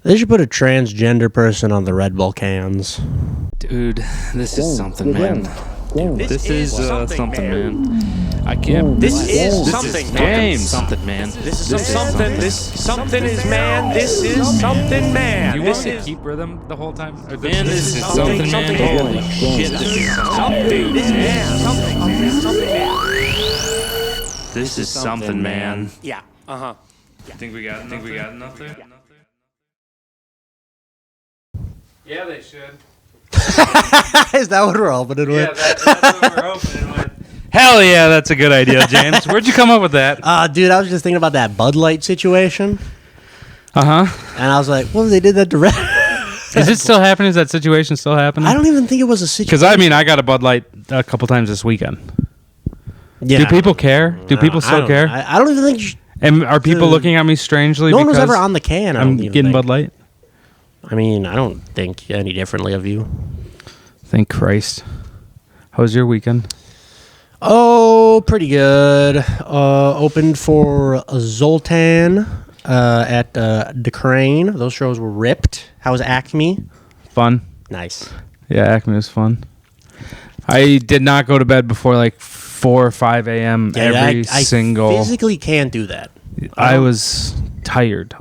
They should put a transgender person on the Red Bull cans. Dude, this is something, man. This is something, man. I can't. This is something, man. Something, man. This is something. This something is man. This is something, man. You want to keep rhythm the whole time? Man, this is something, man. Holy shit, this is something. This is something, man. Yeah. Think we got enough there? Yeah, they should. Is that what we're opening with? Yeah, that's what we're opening with. Hell yeah, that's a good idea, James. Where'd you come up with that? Dude, I was just thinking about that Bud Light situation. Uh-huh. And I was like, well, they did that direct. Is it still happening? Is that situation still happening? I don't even think it was a situation. Because, I mean, I got a Bud Light a couple times this weekend. Yeah. Do people care? Do people still care? I don't even think... And are people looking at me strangely No one was because ever on the can. I'm getting Bud Light? I mean, I don't think any differently of you. Thank Christ. How was your weekend? Oh, pretty good. Opened for Zoltan at the Crane. Those shows were ripped. How was Acme? Fun. Nice. Yeah, Acme was fun. I did not go to bed before like 4 or 5 a.m. every single... I physically can't do that. I was tired.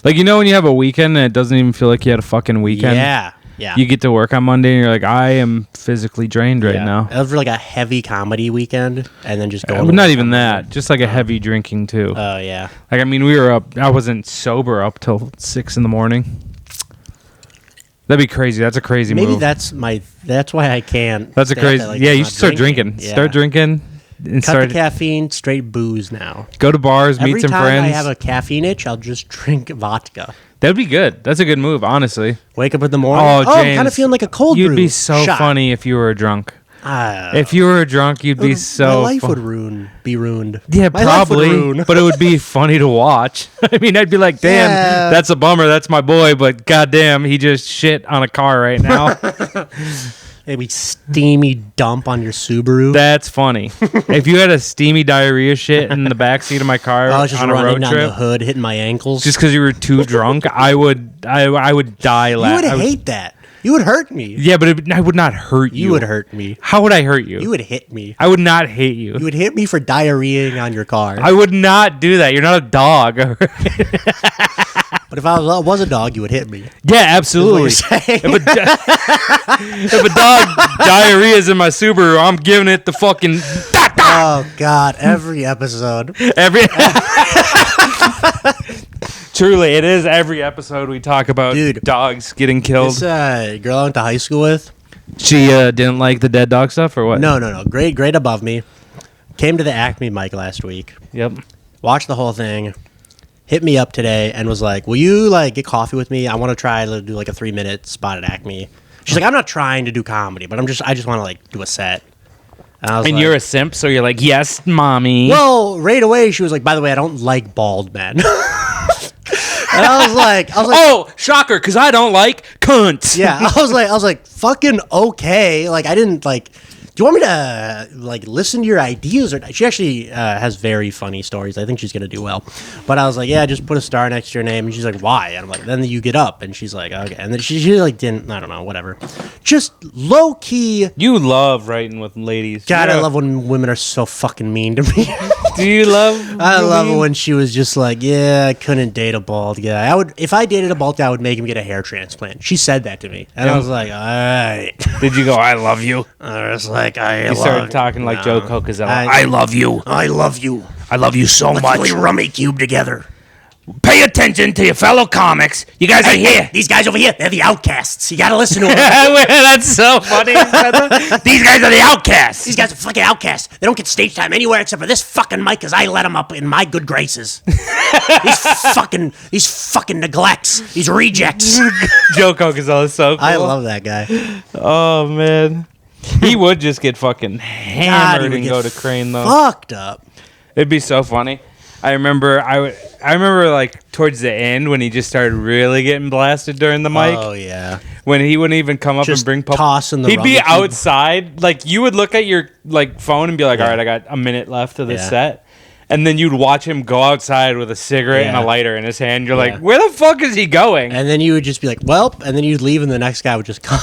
Like, you know when you have a weekend and it doesn't even feel like you had a fucking weekend? Yeah. You get to work on Monday and you're like, I am physically drained right now. It was like a heavy comedy weekend and then just go... not even that. Just like a heavy drinking too. Oh, yeah. Like, I mean, we were up... I wasn't sober up till 6 in the morning. That'd be crazy. That's a crazy move. Maybe that's why I can't. That's a crazy... Like, yeah, you should start drinking. Yeah. Start drinking. And Cut the caffeine, straight booze now. Go to bars, meet some friends. Every time I have a caffeine itch, I'll just drink vodka. That'd be good. That's a good move, honestly. Wake up in the morning. Oh, James, I'm kind of feeling like a cold brew. You'd be so shot. funny if you were a drunk. If you were a drunk, you'd be so... My life would be ruined. Yeah, My life would probably. ruin. But it would be funny to watch. I mean, I'd be like, damn, that's a bummer. That's my boy. But goddamn, he just shit on a car right now. Maybe steamy dump on your Subaru. That's funny. If you had a steamy diarrhea shit in the backseat of my car I was just on a road running down trip, the hood, hitting my ankles. just because you were too drunk, I would die. You would hate that. You would hurt me. Yeah, but I would not hurt you. You would hurt me. How would I hurt you? You would hit me. I would not hate you. You would hit me for diarrheaing on your car. I would not do that. You're not a dog. But if I was a dog, you would hit me. Yeah, absolutely. If a dog diarrhea is in my Subaru, I'm giving it the fucking... Oh, God. Every episode. Truly, it is every episode we talk about dogs getting killed. This girl I went to high school with. She didn't like the dead dog stuff or what? No. Grade above me. Came to the Acme mic last week. Yep. Watched the whole thing. Hit me up today and was like, will you get coffee with me? I want to try to do like a 3-minute spot at Acme. She's like, I'm not trying to do comedy, but I just want to do a set. And you're a simp, so you're like, yes, mommy. Well, right away she was like, by the way, I don't like bald men. And I was like, oh, shocker, because I don't like cunts. Yeah, I was like, fucking okay. Like, I didn't do you want me to listen to your ideas? Or she actually has very funny stories. I think she's gonna do well. But I was like, yeah, just put a star next to your name. And she's like, why? And I'm like, then you get up. And she's like, okay. And then she didn't. I don't know, whatever. Just low key. You love writing with ladies. God, I love when women are so fucking mean to me. Do you love? I love it when she was just like, yeah, I couldn't date a bald guy. If I dated a bald guy, I would make him get a hair transplant. She said that to me, and I was like, all right. Did you go? I love you. I was like, you started talking like Joe Cocazella. I love you. I love you. I love you so much. Let's play Rummy Cube together. Pay attention to your fellow comics. You guys are here. These guys over here, they're the Outcasts. You gotta listen to them. That's so funny. These guys are the Outcasts. These guys are fucking outcasts. They don't get stage time anywhere except for this fucking mic because I let them up in my good graces. These fucking neglects. These rejects. Joe Cocazella is so cool. I love that guy. Oh, man. He would just get fucking hammered and go to Crane, though. Fucked up. It'd be so funny. I remember like towards the end when he just started really getting blasted during the mic. Oh yeah. When he wouldn't even come up just and bring tossing the He'd be Rummy Cube. outside. Like you would look at your phone and be like, all right, I got a minute left of this set. And then you'd watch him go outside with a cigarette and a Yeah. lighter in his hand. You're like, where the fuck is he going? And then you would just be like, well, and then you'd leave and the next guy would just come.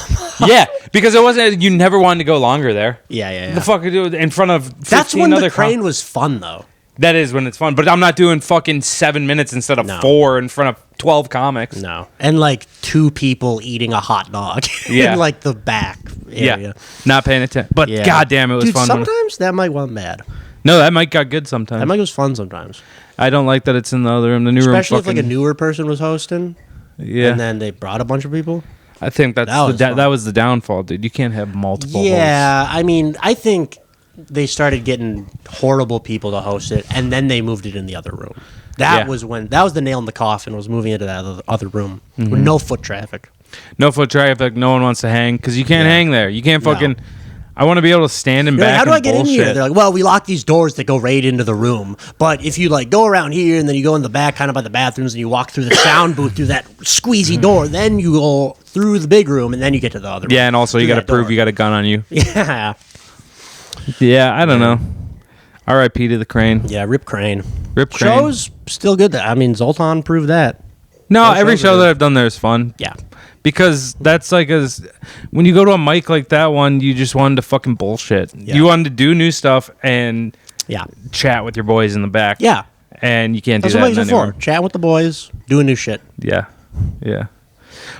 Yeah, because it wasn't. You never wanted to go longer there. Yeah. The fuck in front of 15 That's when other the crane was fun, though. That is when it's fun. But I'm not doing fucking 7 minutes instead of No. 4 in front of 12 comics. No. And like 2 people eating a hot dog Yeah. in like the back area. Yeah, not paying attention. But Yeah. goddamn, it was Dude, fun. sometimes that mic went bad. No, that mic got good sometimes. That mic was fun sometimes. I don't like that it's in the other room. The new Especially room if like a newer person was hosting. Yeah. And then they brought a bunch of people. I think that That was fun. was the downfall, dude. You can't have multiple hosts. Yeah, I mean, I think they started getting horrible people to host it, and then they moved it in the other room. That was the nail in the coffin, was moving into that other room with no foot traffic. No foot traffic. No one wants to hang because you can't hang there. You can't fucking. I want to be able to stand in You're back. like, how do I and get in bullshit. here? They're like, well, we lock these doors that go right into the room. But if you like go around here and then you go in the back, kind of by the bathrooms, and you walk through the sound booth through that squeezy door, then you go through the big room and then you get to the other room. Yeah, and also you Through got to that prove door. you got a gun on you. Yeah. Yeah, I don't know. R.I.P. to the crane. Yeah, Rip Crane. Rip Crane. Show's still good. I mean, Zoltan proved that. No, Those every shows are show good. that I've done there is fun. Yeah. Because that's like when you go to a mic like that one, you just wanted to fucking bullshit. Yeah. You wanted to do new stuff and Yeah. chat with your boys in the back. Yeah. And you can't do That's that what in makes it anywhere. for. Chatting with the boys, doing new shit. Yeah. Yeah.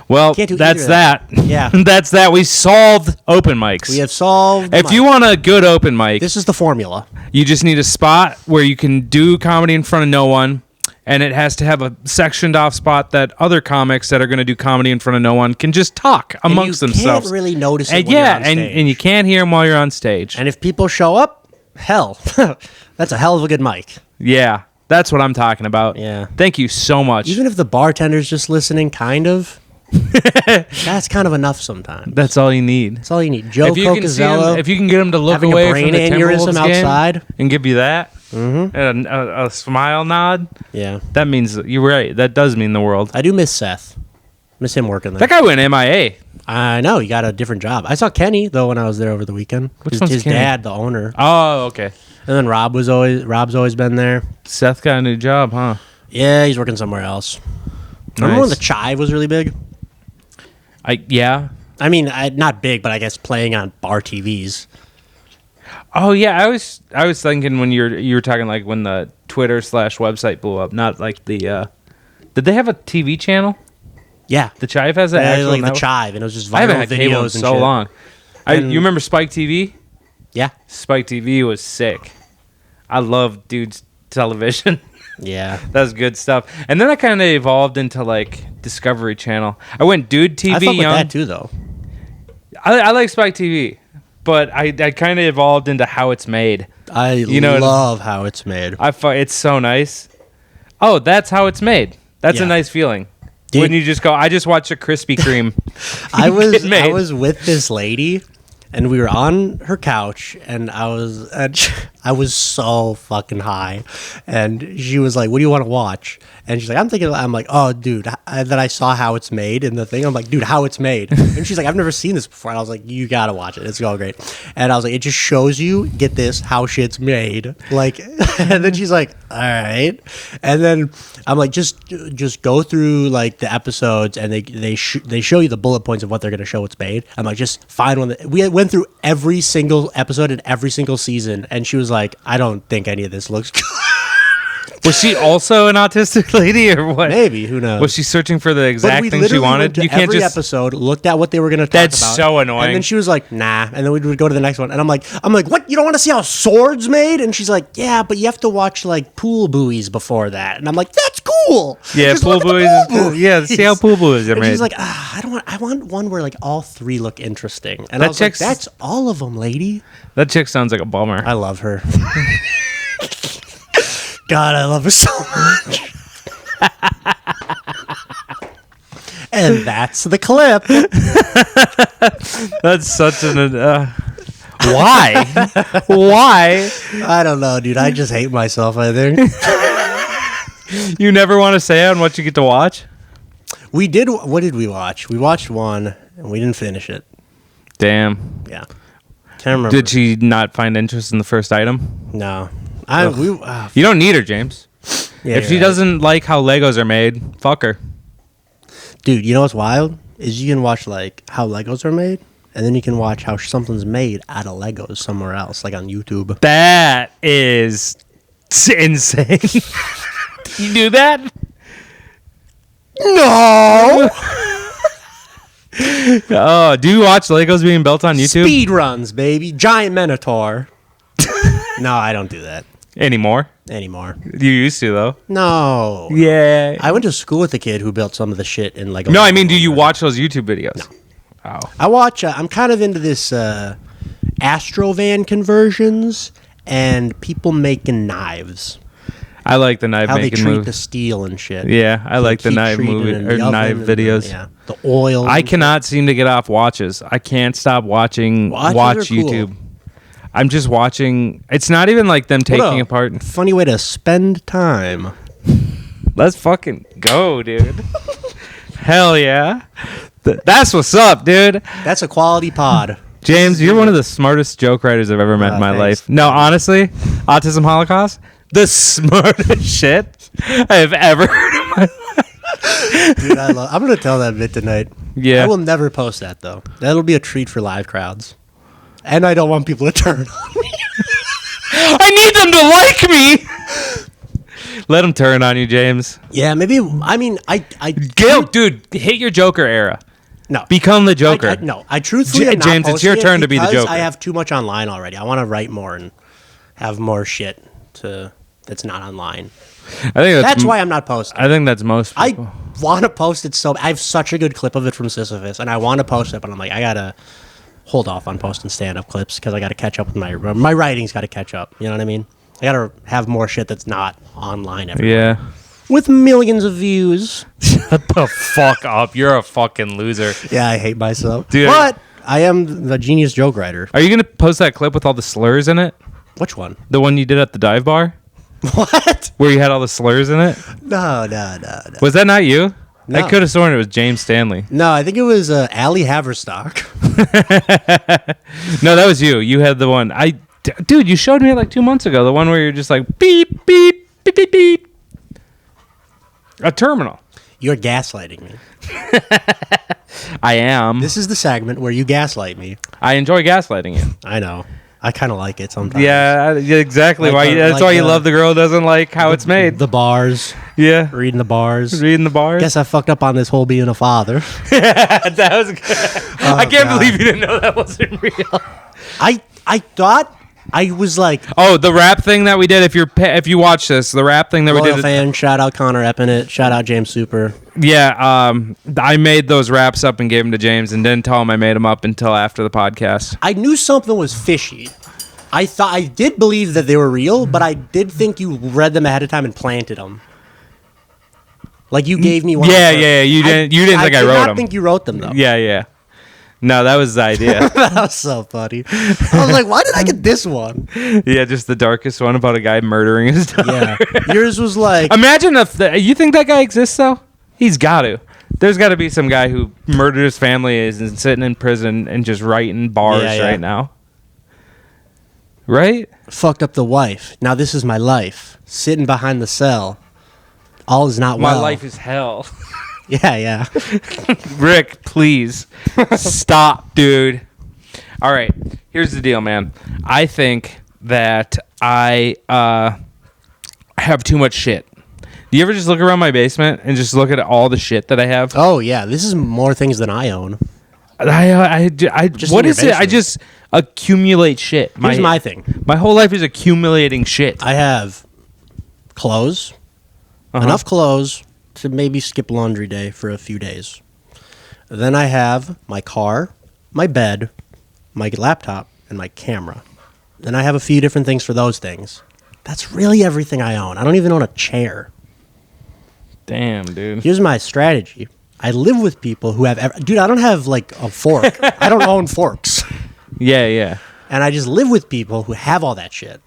Well, Can't do that's either that. of Yeah. That's that. We solved open mics. We have solved. If you want a good open mic, This is the formula. you just need a spot where you can do comedy in front of no one, and it has to have a sectioned off spot that other comics that are going to do comedy in front of no one can just talk amongst and you themselves. can't really notice it And when you're yeah, on and, stage. and you can't hear them while you're on stage. And if people show up, hell, that's a hell of a good mic. Yeah, that's what I'm talking about. Yeah. Thank you so much. Even if the bartender's just listening, kind of, that's kind of enough sometimes. That's all you need. That's all you need. Joe If you can see him, Cocazello if you can get him to look having away a brain from the aneurysm Timberwolves game outside. and give you that, and a smile nod, Yeah. that means you're right. That does mean the world. I do miss Seth. Miss him working there. That guy went MIA. I know, he got a different job. I saw Kenny, though, when I was there over the weekend. Which his one's his Kenny? dad, the owner. Oh, okay. And then Rob's always been there. Seth got a new job, huh? Yeah, he's working somewhere else. Remember when the Nice. Chive was really big? Yeah. I mean, not big, but I guess playing on bar TVs. Oh yeah, I was thinking when you were talking like when the Twitter / website blew up, not like the. Did they have a TV channel? Yeah. The Chive has an actual like the network? Chive, and it was just viral I haven't had videos cable in and so shit. long. And- You remember Spike TV? Yeah. Spike TV was sick. I love dude's television. Yeah. That was good stuff. And then I kind of evolved into like Discovery Channel. I went Dude TV I fuck with young. that too, though. I like Spike TV, but I kind of evolved into How It's Made. I know- love how it's made. It's so nice. Oh, that's how it's made. That's a Yeah. nice feeling. Dude. When you just go, I just watched a Krispy Kreme. I get made. was with this lady, and we were on her couch, and I was so fucking high, and she was like, "What do you want to watch?" And she's like, I'm like, "Oh, dude," that I saw How It's Made in the thing. I'm like, "Dude, How It's Made," and she's like, "I've never seen this before." And I was like, "You gotta watch it. It's all great." And I was like, "It just shows you, get this, how shit's made." Like, and then she's like, "All right," and then I'm like, just go through like the episodes, and they show you the bullet points of what they're gonna show it's made. I'm like, just find one. We went through every single episode and every single season, and she was like, "I don't think any of this looks good." Was she also an autistic lady or what? Maybe, who knows? Was she searching for the But exact we thing she literally wanted? went to You can't every just. episode, looked at what they were going to talk That's about. so annoying. And then she was like, "Nah," and then we would go to the next one, and I'm like, "What? You don't want to see how swords made?" And she's like, "Yeah, but you have to watch like pool buoys before that." And I'm like, "That's cool." Yeah, Just pool look at the buoys. pool buoys. Yeah, see how pool buoys are And made. she's like, I want one where like all three look interesting. And That I was like, chick's- "That's all of them, lady." That chick sounds like a bummer. I love her. God, I love her so much. And that's the clip. That's such an. Why? Why? I don't know, dude. I just hate myself, I think. You never want to say on what you get to watch? We did. What did we watch? We watched one, and we didn't finish it. Damn. Yeah. Can't remember. Did she not find interest in the first item? No. You don't need her, James. Yeah, if she right. doesn't like how Legos are made, fuck her. Dude, you know what's wild? Is you can watch like how Legos are made, and then you can watch how something's made out of Legos somewhere else, like on YouTube. That is insane. You do that? No! Oh, do you watch Legos being built on YouTube Speed runs, baby. Giant Minotaur. No, I don't do that anymore? anymore. You used to though. No. Yeah. I went to school with a kid who built some of the shit in Lego. No, I mean, do you watch those YouTube videos? No. Oh. I watch. I'm kind of into this Astrovan conversions and people making knives. I like the knife How they making treat moves. the steel and shit. Yeah, I like the keep knife treating movie it in or the knife oven and videos. yeah, the oil. I and cannot seem to get off watches. I can't stop watching Watches watch are cool. YouTube. I'm just watching. It's not even like them shit. taking What a apart. Funny way to spend time. Let's fucking go, dude. Hell yeah. That's what's up, dude. That's a quality pod. James, you're one of the smartest joke writers I've ever met in my Thanks. life. No, honestly, Autism Holocaust, the smartest shit I have ever heard in my life. Dude, I'm gonna tell that bit tonight. Yeah. I will never post that though. That'll be a treat for live crowds. And I don't want people to turn on me. I need them to like me. Let them turn on you, James. Yeah, maybe. I mean, Dude, hit your Joker era. no. Become the Joker. I truthfully am not James, it's your posting turn to be the because Joker. I have too much online already. I want to write more and have more shit that's not online. I think That's why I'm not posting. I think that's most I people. want to post it so. I have such a good clip of it from Sisyphus, and I want to post it, but I'm like, I gotta hold off on posting stand-up clips because I gotta catch up with my writing's got to catch up. You know what I mean? I gotta have more shit that's not online everywhere. Yeah. With millions of views. Shut the fuck up. You're a fucking loser. Yeah, I hate myself. Dude. But I am the genius joke writer. Are you going to post that clip with all the slurs in it? Which one? The one you did at the dive bar? What? Where you had all the slurs in it? No. Was that not you? No. I could have sworn it was James Stanley. No, I think it was Ali Haverstock. No, that was you. You had the one. Dude, you showed me it like 2 months ago. The one where you're just like, beep, beep, beep, beep, beep. A terminal. You're gaslighting me. I am. This is the segment where you gaslight me. I enjoy gaslighting you. I know. I kind of like it sometimes. Yeah, exactly. Like That's why you love the girl who doesn't like how it's made. The bars. Yeah. Reading the bars. Reading the bars. Guess I fucked up on this whole being a father. That was good. I can't God. believe you didn't know that wasn't real. I thought I was like Oh, the rap thing that we did. If you watch this, the rap thing that we loyal did. fan. Shout out Connor Epinett. Shout out James Super. Yeah. I made those raps up and gave them to James, and didn't tell him I made them up until after the podcast. I knew something was fishy. I did believe that they were real, but I did think you read them ahead of time and planted them. Like you gave me one. Yeah. You didn't think I did wrote not them. think you wrote them though. Yeah. No, that was the idea. That was so funny. I was like, why did I get this one? Yeah, just the darkest one about a guy murdering his daughter. Yeah. Yours was like, Imagine if you think that guy exists though. He's got to. There's got to be some guy who murdered his family and sitting in prison and just writing bars Yeah. right now. Right? fucked up the wife. Now this is my life. Sitting behind the cell. All is not well. My life is hell. Yeah. Rick, please stop, dude. All right, here's the deal, man. I think that I have too much shit. Do you ever just look around my basement and just look at all the shit that I have? Oh yeah, this is more things than I own. I Just what in your is it? I basement. just accumulate shit. Here's my thing. My whole life is accumulating shit. I have clothes, enough clothes to maybe skip laundry day for a few days. Then I have my car, my bed, my laptop, and my camera. Then I have a few different things for those things. That's really everything I own. I don't even own a chair. Damn, dude. Here's my strategy. I live with people who have... Dude, I don't have, like, a fork. I don't own forks. Yeah. And I just live with people who have all that shit.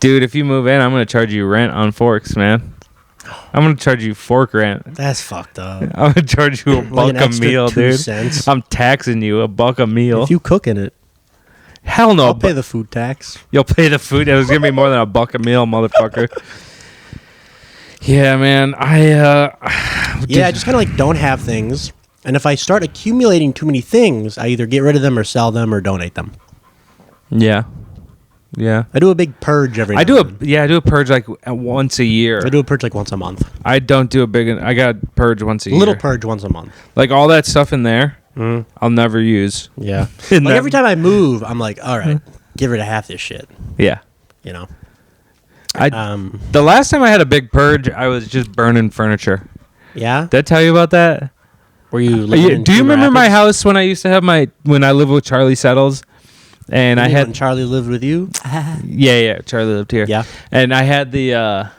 Dude, if you move in, I'm going to charge you rent on forks, man. I'm going to charge you fork rent. That's fucked up. I'm going to charge you a Like buck an a extra meal, 2 dude. cents. I'm taxing you a buck a meal. If you cooking it. Hell no. I'll pay the food tax. You'll pay the food. It was gonna be more than $1 a meal, motherfucker. Yeah, man. I just kind of like don't have things, and if I start accumulating too many things, I either get rid of them or sell them or donate them. Yeah. I do a big purge every. I now do and then. I do a purge like once a year. I do a purge like once a month. I don't do a big. I got purge once a year. Little purge once a month. Like all that stuff in there, I'll never use. Yeah. And Like that- every time I move, I'm like, all right, get rid of half this shit. Yeah. You know. The last time I had a big purge, I was just burning furniture. Yeah. Did I tell you about that? Were you? Living in Do you Cedar remember my Rapids? house when I used to have when I lived with Charlie Settles? And I When had Charlie lived with you. yeah, Charlie lived here. Yeah. And I had the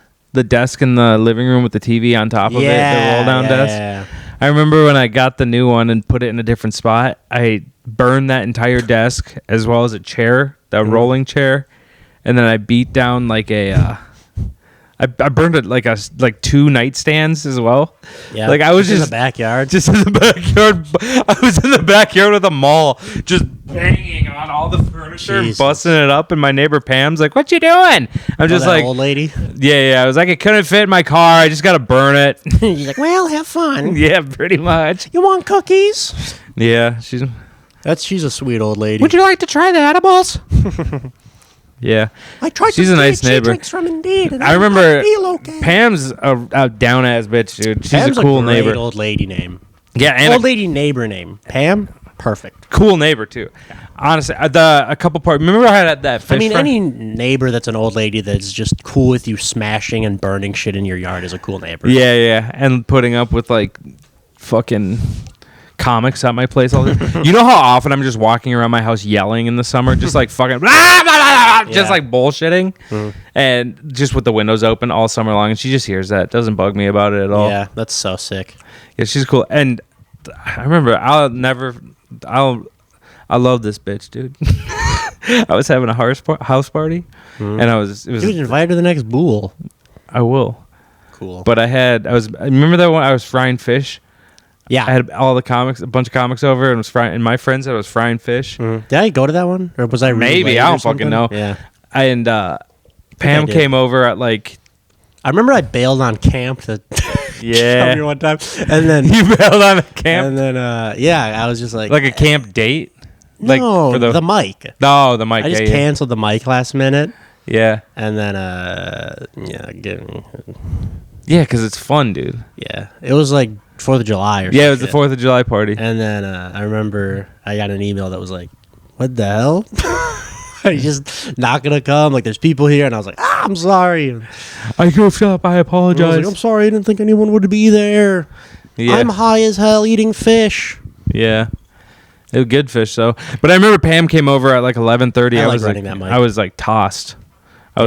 desk in the living room with the TV on top of it, the roll down desk. Yeah. I remember when I got the new one and put it in a different spot, I burned that entire desk as well as a chair, that rolling chair, and then I beat down like I burned it like two nightstands as well. Yeah. Like I was in just the backyard. just in the backyard. I was in the backyard with a maul, just banging on all the furniture, and Jesus. busting it up. And my neighbor Pam's like, "What you doing?" I'm just that like, old lady. yeah. I was like, it couldn't fit in my car. I just got to burn it. He's like, well, have fun. Yeah, pretty much. You want cookies? Yeah, she's. She's a sweet old lady. Would you like to try the edibles? Yeah, I tried she's to a nice neighbor. drinks from Indeed, and I remember I feel okay. Pam's a down ass bitch, dude. She's Pam's a cool great neighbor. old lady name. Yeah, and Old lady neighbor name. Pam. Perfect. cool neighbor too. Honestly, a couple parts. Remember I had that fish I mean, fry? any neighbor that's an old lady that's just cool with you smashing and burning shit in your yard is a cool neighbor. Yeah, and putting up with like fucking comics at my place all the time. You know how often I'm just walking around my house yelling in the summer, just like fucking blah, blah, blah, blah, just like bullshitting, and just with the windows open all summer long, and she just hears that. Doesn't bug me about it at all. Yeah, that's so sick. Yeah, she's cool. And I remember I love this bitch, dude. I was having a house party, and it was Dude, invite her to the next bool. I will. Cool. But I remember that one I was frying fish. Yeah. I had all the comics, a bunch of comics over, and was frying. And my friend said I was frying fish. Did I go to that one, or was I really Maybe late I or don't fucking something? know. Yeah. And Pam did. came over at like I remember I bailed on camp to Yeah. come here one time, and then you bailed on a camp and then I was just like a camp date. Like no, for the mic. No, the mic. I just yeah, canceled the mic last minute, yeah, and then yeah, because it's fun, dude. yeah, it was like 4th of July or Yeah, it was some the shit. 4th of July party. And then I remember I got an email that was like, "What the hell? Are you just not gonna come? Like, there's people here." And I was like, "I'm sorry." And I goofed up. I I was apologize. like, "I'm sorry. I didn't think anyone would be there. Yeah. I'm high as hell eating fish." Yeah. It was good fish though. But I remember Pam came over at like 11:30. I like was running that mic. I was like tossed. I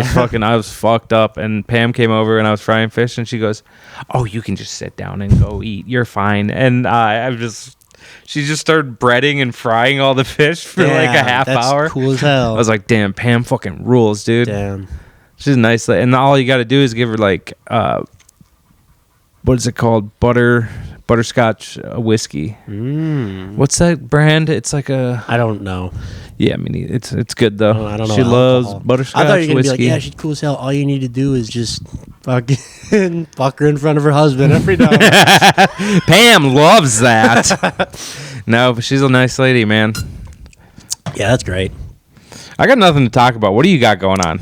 was fucked up, and Pam came over and I was frying fish, and she goes, "Oh, you can just sit down and go eat. You're fine." And she just started breading and frying all the fish for like a half that's hour. Cool as hell. I was like, "Damn, Pam fucking rules, dude." "Damn." She's a nice lady. And all you got to do is give her like what is it called? Butterscotch whiskey. What's that brand? It's like I don't know. yeah, I mean it's good though. I don't know. She loves alcohol. butterscotch I thought you were gonna whiskey. be like, "Yeah, she's cool as hell. All you need to do is just fucking fuck her in front of her husband every time." Pam loves that. No, but she's a nice lady, man. Yeah, that's great. I got nothing to talk about. What do you got going on?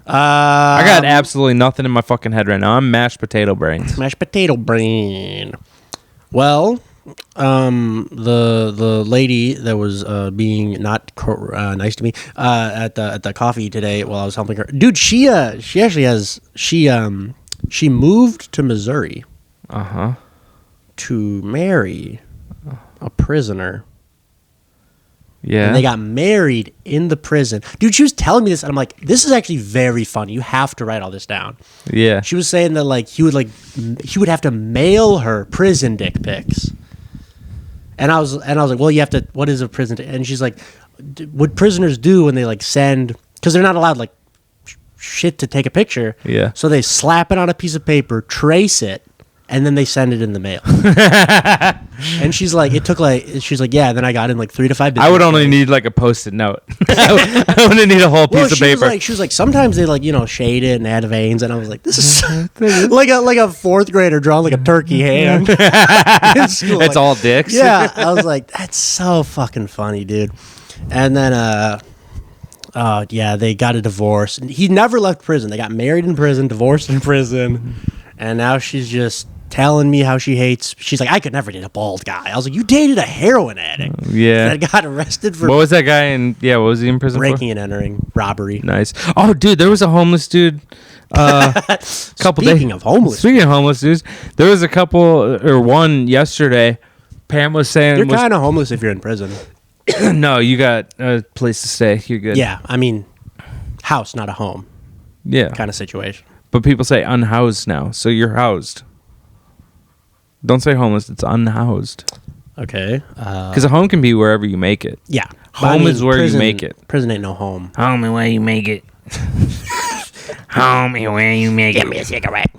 I got absolutely nothing in my fucking head right now. I'm mashed potato brains. mashed potato brain. Well, the lady that was being not nice to me at the coffee today while I was helping her, dude, she actually has she moved to Missouri to marry a prisoner. Yeah. And they got married in the prison. Dude, she was telling me this, and I'm like, this is actually very funny. You have to write all this down. Yeah. She was saying that like he would have to mail her prison dick pics. And I was like, well, you have to. What is a prison? And she's like, what prisoners do when they like send, because they're not allowed like shit to take a picture. Yeah. So they slap it on a piece of paper, trace it, and then they send it in the mail. And she's like, yeah. Then I got in like 3 to 5 business I would only days. need like a post-it note. I wouldn't need a whole piece of paper. She was like, sometimes they like, shade it and add veins, and I was like, this is like a 4th grader drawing like a turkey hand. In school, It's like, all dicks. Yeah, I was like, that's so fucking funny, dude. And then, they got a divorce. He never left prison. They got married in prison, divorced in prison, and now she's just telling me how she hates. She's like, I could never date a bald guy. I was like, you dated a heroin addict. Yeah. That got arrested for What was that guy in? Yeah, what was he in prison breaking and entering, robbery. for? Nice. Oh, dude, there was a homeless dude. Speaking of homeless, Speaking of homeless dudes, there was a couple or one yesterday. Pam was saying, you're kind of homeless if you're in prison. no, you got a place to stay. You're good. Yeah, I mean, house, not a home Yeah. kind of situation. But people say unhoused now, so you're housed. Don't say homeless. It's unhoused. Okay. Because a home can be wherever you make it. Yeah. Home is where you make it. Prison ain't no home. Homie, where you make it? Homie, where you make it? Give me a cigarette.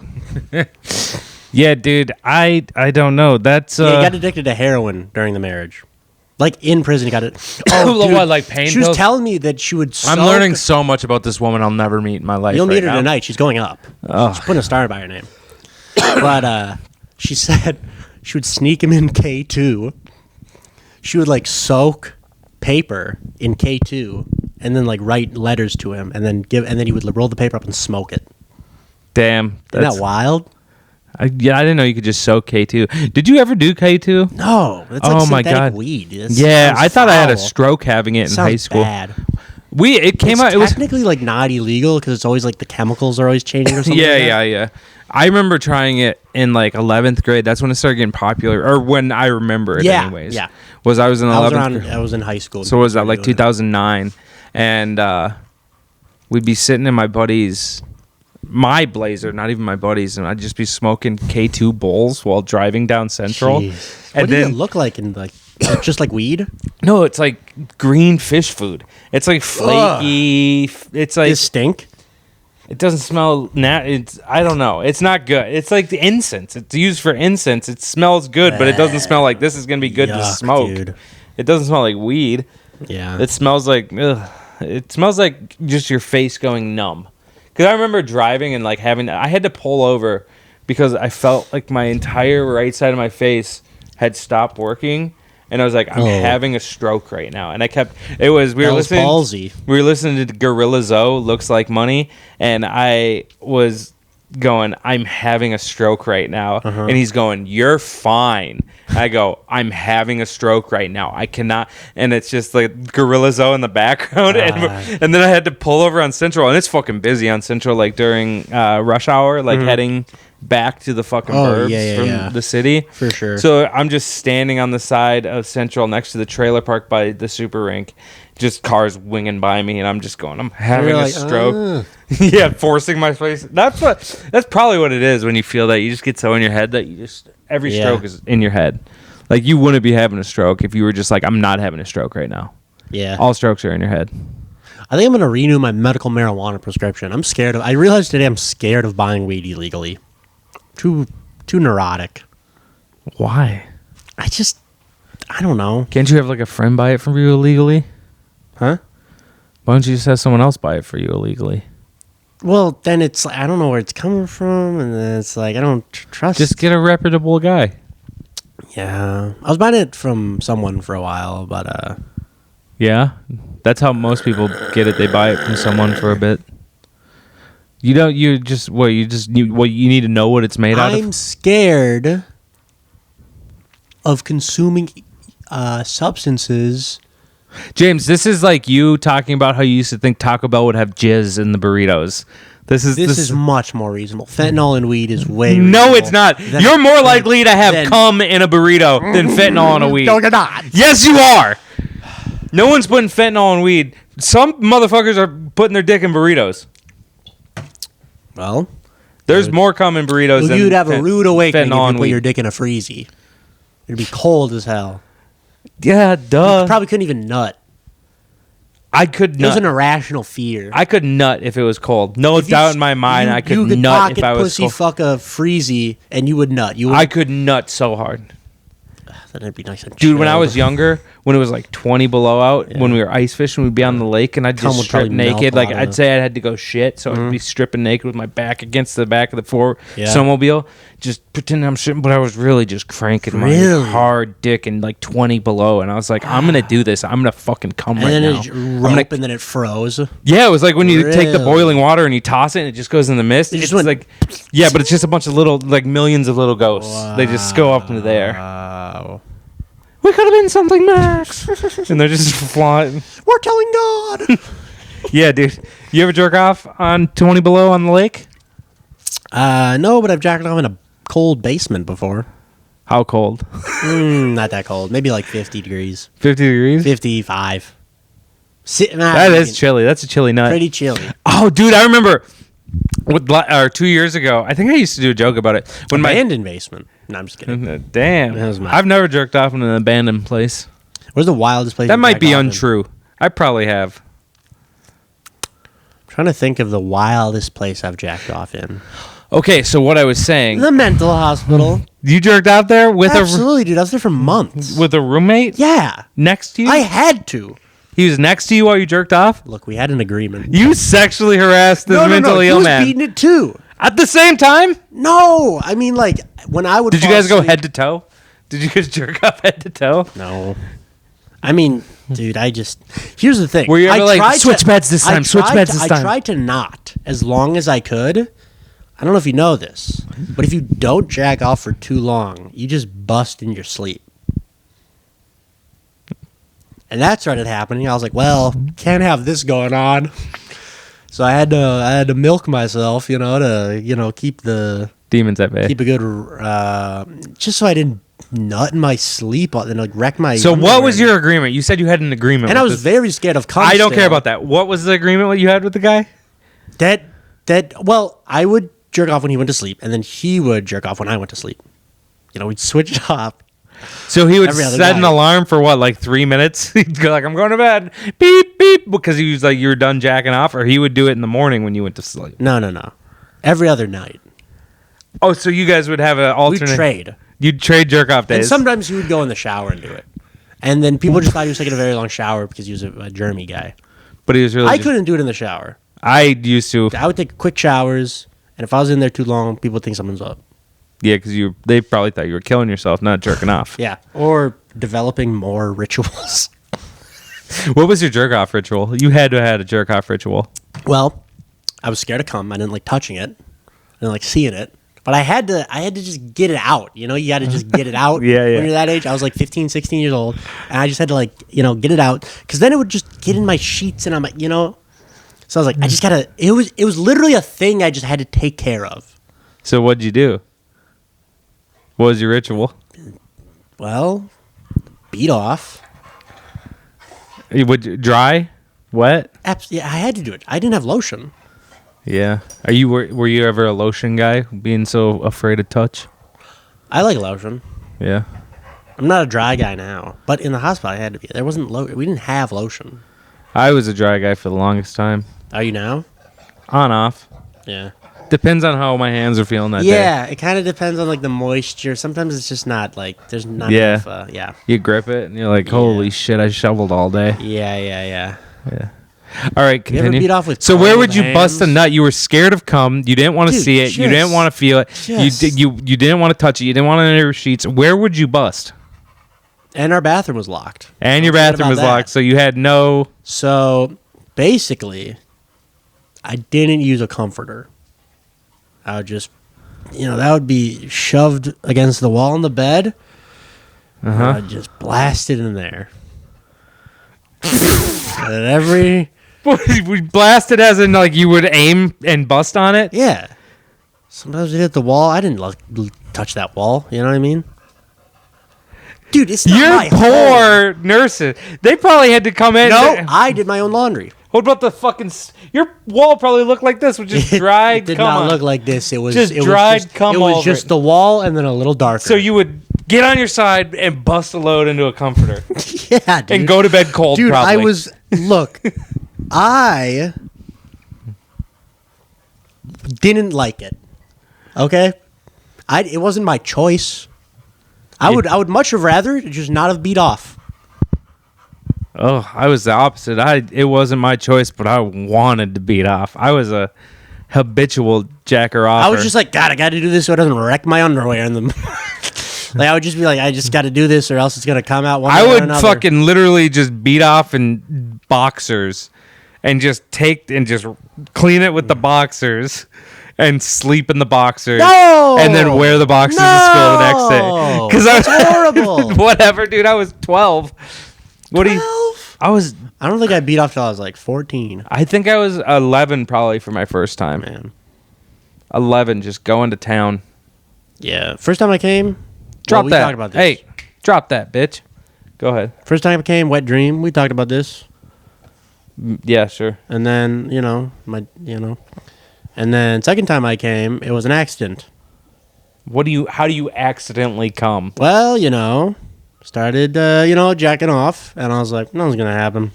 Yeah, dude. I don't know. That's Yeah, he got addicted to heroin during the marriage. Like in prison, he got it. What, dude, like pain She was pills? telling me that she would. I'm soak- learning so much about this woman I'll never meet in my life. You'll right meet her now. tonight. She's going up. Oh. She's putting a star by her name. But she said she would sneak him in K2. She would like soak paper in K2 and then like write letters to him and then he would roll the paper up and smoke it. Damn. Isn't that wild? I didn't know you could just soak K2. Did you ever do K2? No, that's like Oh, my synthetic God. weed. Yeah, I thought I had a stroke having it in high Sounds school. bad. It came It's out. It was technically like not illegal because it's always like the chemicals are always changing or something. yeah. I remember trying it in like 11th grade. That's when it started getting popular, or when I remember it. Yeah, anyways. yeah. Was I was in 11th grade. I was in high school. So was that like Doing it. 2009? And we'd be sitting in my Blazer, not even my buddies, and I'd just be smoking K2 bowls while driving down Central. Jeez. And What did then it look like in like just like weed? no, it's like green fish food. It's like flaky. It's like Does it stink? it doesn't smell. It's I don't know. It's not good. It's like the incense. It's used for incense. It smells good, but it doesn't smell like this is gonna be good to Yuck, smoke. dude. It doesn't smell like weed. Yeah. It smells like ugh. It smells like just your face going numb. Because I remember driving and like I had to pull over because I felt like my entire right side of my face had stopped working, and I was like, I'm having a stroke right now. And we were listening. Ballsy. We were listening to Gorilla Zoe, Looks Like Money, and I was going, I'm having a stroke right now. And he's going, you're fine. I go, I'm having a stroke right now. I cannot. And it's just like Gorilla Zoe in the background. And then I had to pull over on Central, and it's fucking busy on Central, like during rush hour, like heading back to the fucking burbs from the city. For sure. So I'm just standing on the side of Central next to the trailer park by the super rink. Just cars winging by me, and I'm just going, I'm having You're a like, stroke. Yeah, forcing my face. That's probably what it is when you feel that. You just get so in your head that every stroke is in your head. Like, you wouldn't be having a stroke if you were just like, I'm not having a stroke right now. Yeah. All strokes are in your head. I think I'm gonna renew my medical marijuana prescription. I realized today I'm scared of buying weed illegally. Too neurotic. Why? I don't know. Can't you have like a friend buy it for you illegally? Huh? Why don't you just have someone else buy it for you illegally? Well, then it's like, I don't know where it's coming from, and then it's like I don't trust. Just get a reputable guy. Yeah, I was buying it from someone for a while, but Yeah, that's how most people get it. They buy it from someone for a bit. You don't. You need to know what it's made out I'm of. scared of consuming substances. James, this is like you talking about how you used to think Taco Bell would have jizz in the burritos. This is much more reasonable. Fentanyl in weed is way no, reasonable it's not. than- You're more likely to have than- cum in a burrito than fentanyl in a weed. No, you're not. Yes, you are. No one's putting fentanyl in weed. Some motherfuckers are putting their dick in burritos. Well, There's more cum in burritos than you'd have a rude awakening if fentanyl you and put your weed. dick in a freezy. It'd be cold as hell. Yeah, duh. You probably couldn't even nut. I could It was an nut. irrational fear. I could nut if it was cold. No If you doubt s- in my mind, I could you could nut pocket if I was pussy cold. fuck a freezy, and you would nut. You would. I could nut so hard. That'd be nice and Dude, when I chilled. was younger, when it was like 20 below out, when we were ice fishing, we'd be on the lake, and I'd Cum just would strip probably melt naked. a Like, lot of I'd it. say I had to go shit, so I'd be stripping naked with my back against the back of the Yeah. snowmobile, just pretending I'm shitting, but I was really just cranking my Really? hard dick and like 20 below, and I was like, I'm going to do this. I'm going to fucking come and right then now. it I'm rope, gonna- and then it froze. yeah, it was like when you take the Really? boiling water and you toss it, and it just goes in the mist. It It's just went- like, yeah, but it's just a bunch of little, like millions of little ghosts. They just go up into the air. Wow. We could have been something, Max. And they're just flying. We're telling God. Yeah, dude. You ever jerk off on 20 below on the lake? No, but I've jacked off in a cold basement before. How cold? Not that cold. Maybe like 50 degrees. 50 degrees? 55. That is chilly. That's a chilly nut. Pretty chilly. Oh, dude, I remember 2 years ago. I think I used to do a joke about it. When Abandoned basement. No, I'm just kidding. Damn. That was my- I've never jerked off in an abandoned place. Where's the wildest place? That you've might jacked be off in? untrue. I probably have. I'm trying to think of the wildest place I've jacked off in. Okay, so what I was saying, The mental hospital. you jerked out there with Absolutely, dude. I was there for months. a roommate Yeah. next to you? I had to. He was next to you while you jerked off? Look, we had an agreement. You sexually harassed this mentally He ill was man. beating it too. At the same time? No, I mean, like, when I would Did you fall guys go asleep- head to toe? Did you guys jerk off head to toe? No. I mean, dude, here's the thing. Were you ever I like, tried switch to- beds this I time, switch tried beds to- this time? I tried to not as long as I could. I don't know if you know this, but if you don't jack off for too long, you just bust in your sleep. And that started happening. I was like, well, can't have this going on. So I had to milk myself, to keep Demons at bay. a good just so I didn't nut in my sleep and like wreck my. So what was underwear. your agreement? You said you had an agreement. And I with was this- very scared of cum. I don't care still. about that. What was the agreement what you had with the guy? Well, I would jerk off when he went to sleep, and then he would jerk off when I went to sleep. We'd switch it up. So he would Every other set an night. alarm for what, like 3 minutes? He'd go like, I'm going to bed. Beep, beep. Because he was like, you were done jacking off, or he would do it in the morning when you went to sleep. No. Every other night. Oh, so you guys would have an We'd alternate. trade. You'd trade jerk off And days. sometimes he would go in the shower and do it. And then people just thought he was taking a very long shower because he was a germy guy. But he was really. I couldn't do it in the shower. I used to. I would take quick showers, and if I was in there too long, people would think someone's up. Yeah, because they probably thought you were killing yourself, not jerking off. Yeah. Or developing more rituals. What was your jerk off ritual? You had to have had a jerk off ritual. Well, I was scared to come. I didn't like touching it. I didn't like seeing it. But I had to just get it out. You got to just get it out Yeah. when you're that age. I was like 15, 16 years old. And I just had to get it out. Because then it would just get in my sheets and I'm like, So I was like, I just got to, it was literally a thing I just had to take care of. So what'd you do? What was your ritual? Well, beat off. Would you dry, wet? Yeah, I had to do it. I didn't have lotion. Yeah. Were you ever a lotion guy, being so afraid of touch? I like lotion. Yeah. I'm not a dry guy now. But in the hospital, I had to be. There wasn't we didn't have lotion. I was a dry guy for the longest time. Are you now? On off. Yeah. Depends on how my hands are feeling that day. Yeah, it kind of depends on the moisture. Sometimes it's just not there's not Yeah. enough. Yeah. You grip it and you're like, holy shit, I shoveled all day. Yeah. Yeah. All right, You ever continue. beat off with So where cold would you bust a hands? nut? You were scared of cum. You didn't want to Dude, see it. You didn't just- want to feel it. just- You didn't want to touch it. You didn't want it in your sheets. Where would you bust? And our bathroom was locked. And your Don't forget bathroom about was that. locked, so you had no. So basically, I didn't use a comforter. I would just, that would be shoved against the wall in the bed. And I'd just blast it in there. And every We blasted as in like you would aim and bust on it. yeah. Sometimes we hit the wall. I didn't touch that wall. You know what I mean? Dude, it's not Your my home. poor nurses. They probably had to come in. No, I did my own laundry. What about the fucking? Your wall probably looked like this, with just dried It did cum not on look it. like this. It was Just it was dried just, cum It was over just it. the wall and then a little darker. So you would get on your side and bust a load into a comforter yeah, dude. and go to bed cold. Dude, probably. I was Look, I didn't like it. Okay, it wasn't my choice. I would much have rather just not have beat off. Oh, I was the opposite. It wasn't my choice, but I wanted to beat off. I was a habitual jacker off. I was just like, God, I got to do this so it doesn't wreck my underwear in the. Like I would just be like, I just got to do this, or else it's gonna come out one way I or would another. fucking literally just beat off in boxers, and just clean it with the boxers, and sleep in the boxers. No! And then wear the boxers to school the next day. Because That's horrible. Whatever, dude. I was 12. What do you? I don't think I beat off till I was like 14. I think I was 11 probably for my first time. Man. 11, just going to town. Yeah. First time I came. Drop we that. talked about this. Hey, drop that, bitch. Go ahead. First time I came, wet dream. We talked about this. Yeah, sure. And then, and then second time I came, it was an accident. How do you accidentally come? Well, started, jacking off, and I was like, nothing's gonna happen.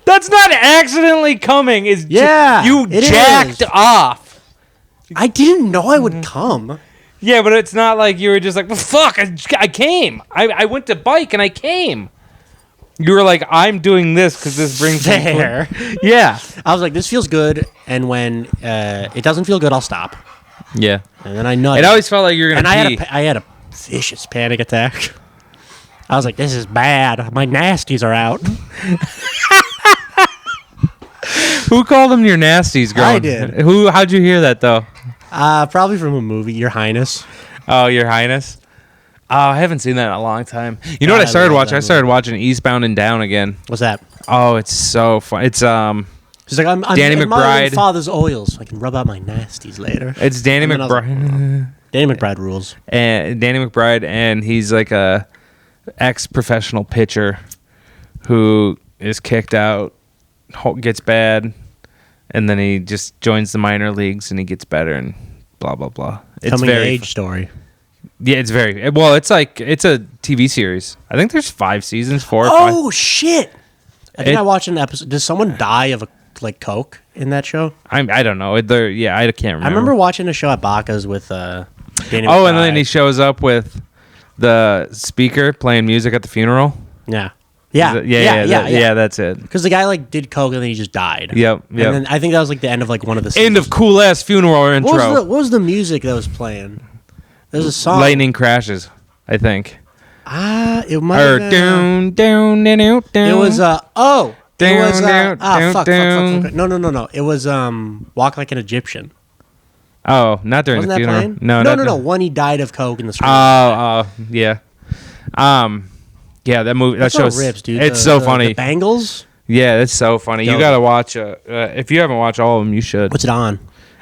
That's not accidentally coming. Yeah, you it jacked is. off. I didn't know I would come. Yeah, but it's not like you were just like, well, fuck, I came. I went to bike and I came. You were like, I'm doing this because this brings me Fair. Yeah. I was like, this feels good, and when it doesn't feel good, I'll stop. Yeah. And then I nutted. It always felt like you were going and to pee. I had a vicious panic attack. I was like, this is bad. My nasties are out. Who called them your nasties, girl? I did. How'd you hear that, though? Probably from a movie, Your Highness. Oh, Your Highness? Oh, I haven't seen that in a long time. You know what I started watching? I started watching Eastbound and Down again. What's that? Oh, it's so fun. It's She's like, I'm Danny admiring McBride. Father's oils, so I can rub out my nasties later. It's Danny And then I was like, McBride. Danny McBride rules. And Danny McBride, and he's like a ex-professional pitcher who is kicked out, gets bad, and then he just joins the minor leagues and he gets better and blah blah blah. It's Coming of very age story. Yeah, it's very well. It's a TV series. I think there's 5 seasons, 4 or 5. Oh shit! I think I watched an episode. Does someone die of coke in that show? I don't know. I can't remember. I remember watching a show at Baca's with Danny McBride. Oh, and then he shows up with the speaker playing music at the funeral. Yeah. Yeah, that's it. Because the guy did coke and then he just died. Yep. And then I think that was the end of one of the seasons. End of cool ass funeral intro. What was the music that was playing? There's a song. Lightning crashes, I think. It might have been. It was fuck. No. It was Walk Like an Egyptian. Oh, not during Wasn't the that funeral. playing? No. When he died of coke in the street. Yeah. Yeah, that movie, that That's show's what rips, dude. It's so funny. The Bangles. Yeah, it's so funny. You Dope. gotta watch. If you haven't watched all of them, you should. What's it on?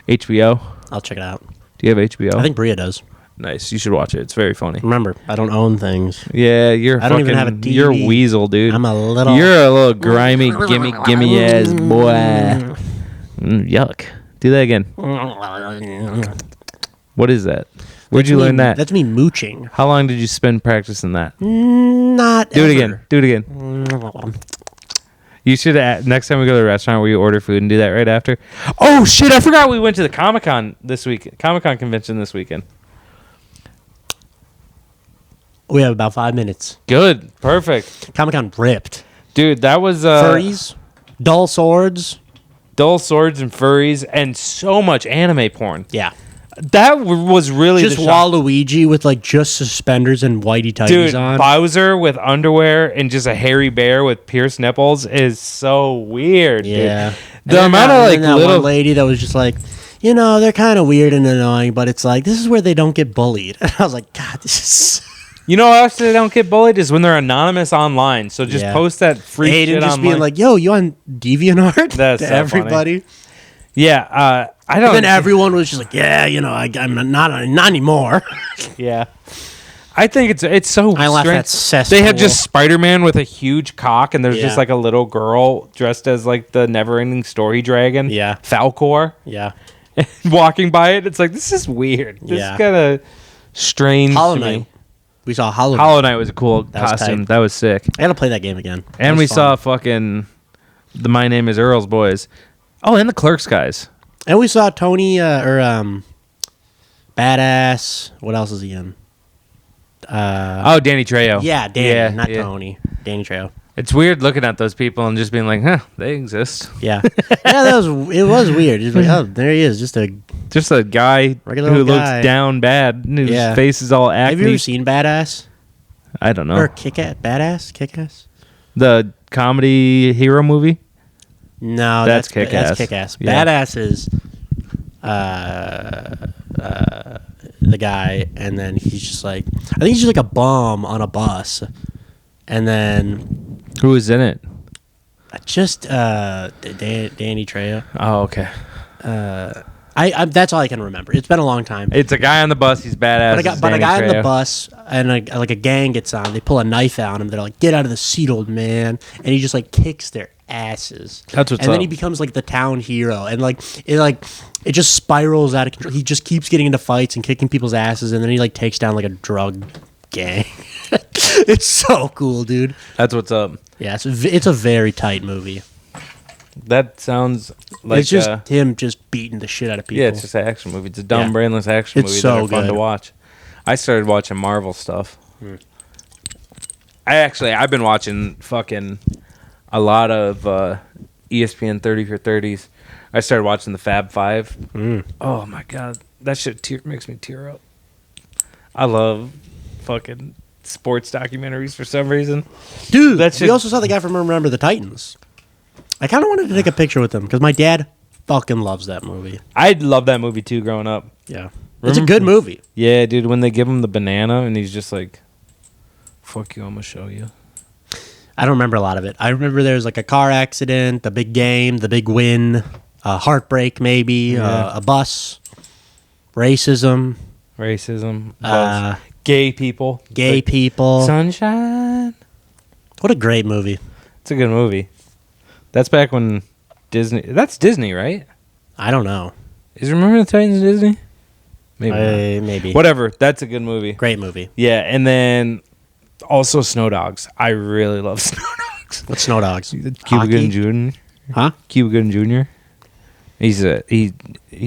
HBO. I'll check it out. Do you have HBO? I think Bria does. Nice. You should watch it. It's very funny. Remember, I don't own things. Yeah, I don't even have a TV. You're a weasel, dude. I'm a little. You're a little grimy, gimme ass boy. Yuck. Do that again. What is that? Where'd you learn that? That's me mooching. How long did you spend practicing that? Not. Do it ever. again. Do it again. You should, next time we go to the restaurant where you order food and do that right after. Oh, shit. I forgot we went to the Comic-Con convention this weekend. We have about 5 minutes. Good. Perfect. Comic-Con ripped. Dude, that was... Furries, dull swords. Dull swords and furries and so much anime porn. Yeah. That was really Just the shock. Waluigi with just suspenders and whitey tighties Dude, on. Bowser with underwear and just a hairy bear with pierced nipples is so weird. Yeah. Dude. The amount of that little one lady that was just they're kind of weird and annoying, but it's this is where they don't get bullied. And I was like, God, this is. You know how else they don't get bullied is when they're anonymous online. So just post that free shit just online. being yo, you on DeviantArt? That's to so everybody. Funny. Yeah, I don't. And then everyone was just I'm not anymore. Yeah, I think it's so. I laugh strange. at cesspool. They had just Spider-Man with a huge cock, and there's just Yeah. a little girl dressed as the never-ending story dragon. Yeah. Falcor. Yeah. Walking by it, it's this is weird. This is kind of strange. Hollow to Knight. me. We saw Hollow Knight. Hollow Knight was a cool was costume. tight. That was sick. I gotta play that game again. And That we was saw fun. fucking the My Name Is Earl's boys. Oh, and the Clerks guys. And we saw Tony Badass. What else is he in? Danny Trejo. Yeah, Danny, not Tony. Danny Trejo. It's weird looking at those people and just being like, huh, they exist. Yeah, it was weird. He's like, oh, there he is, just a guy regular who old looks guy. down bad. And his face is all acne. Have you ever seen Badass? I don't know. Or Badass? Kick-Ass? The comedy hero movie? No, That's Kick-Ass. That's Kick-Ass. Yeah. Badass is the guy, and then he's just like, I think he's just like a bum on a bus, and then Who is in it? just Danny Trejo. Oh, okay. I that's all I can remember. It's been a long time. It's a guy on the bus. He's badass. But a guy on the Trejo. bus and a gang gets on. They pull a knife out on him. They're like, "Get out of the seat, old man!" And he just like kicks their asses. That's what's And then up. he becomes like the town hero, and it just spirals out of control. He just keeps getting into fights and kicking people's asses, and then he like takes down like a drug gang. It's so cool, dude. That's what's up. Yeah, it's a very tight movie. That sounds like it's just him just beating the shit out of people. yeah, it's just an action movie. It's a dumb, Yeah. brainless action It's movie so that are fun good. to watch. I started watching Marvel stuff. I've been watching fucking a lot of ESPN 30 for 30s. I started watching the Fab Five. Oh my god, that shit makes me tear up. I love fucking sports documentaries for some reason. Dude, That's we just- also saw the guy from Remember the Titans. I kind of wanted to take a picture with him because my dad fucking loves that movie. I love that movie too growing up. Yeah. It's a good movie. Yeah, dude, when they give him the banana and he's just like, fuck you, I'm gonna show you. I don't remember a lot of it. I remember there was like a car accident, the big game, the big win, a heartbreak maybe, a bus, racism, Racism, gay people. gay Like, people. Sunshine. What a great movie. It's a good movie. That's back when Disney. That's Disney, right? I don't know. Is Remember the Titans Disney? Maybe. not. Maybe. Whatever. That's a good movie. Great movie. Yeah, and then also Snow Dogs. I really love Snow Dogs. What's Snow Dogs? Cuba Hockey? Gooding Jr. Huh? Cuba Gooding Jr. He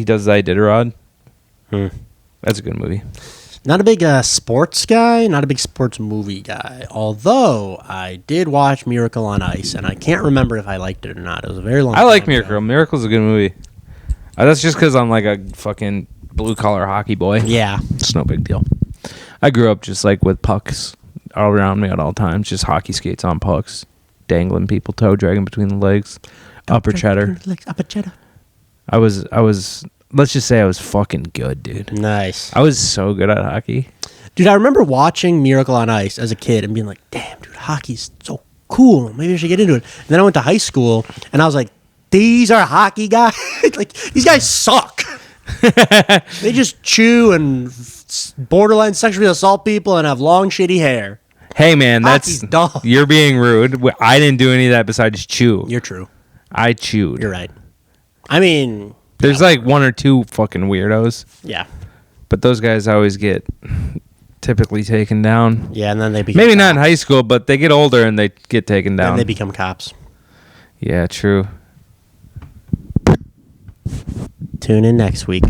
does the Iditarod. That's a good movie. Not a big sports guy, not a big sports movie guy. Although I did watch Miracle on Ice, and I can't remember if I liked it or not. It was a very long I like time ago. Miracle. Miracle's a good movie. That's just because I'm like a fucking blue collar hockey boy. Yeah. It's no big deal. I grew up just like with pucks all around me at all times, just hockey skates on pucks, dangling people, toe dragging between the legs, upper cheddar. Upper cheddar. I was. Let's just say I was fucking good, dude. Nice. I was so good at hockey. Dude, I remember watching Miracle on Ice as a kid and being like, damn, dude, hockey's so cool. Maybe I should get into it. And then I went to high school, and I was like, these are hockey guys? Like, these guys suck. They just chew and borderline sexually assault people and have long, shitty hair. Hey, man, Hockey's dumb. you're being rude. I didn't do any of that besides chew. You're true. I chewed. You're right. I mean, There's like one or two fucking weirdos, yeah. but those guys always get typically taken down. Yeah, and then they become Maybe not in cops. high school, but they get older and they get taken down. And they become cops. Yeah, true. Tune in next week.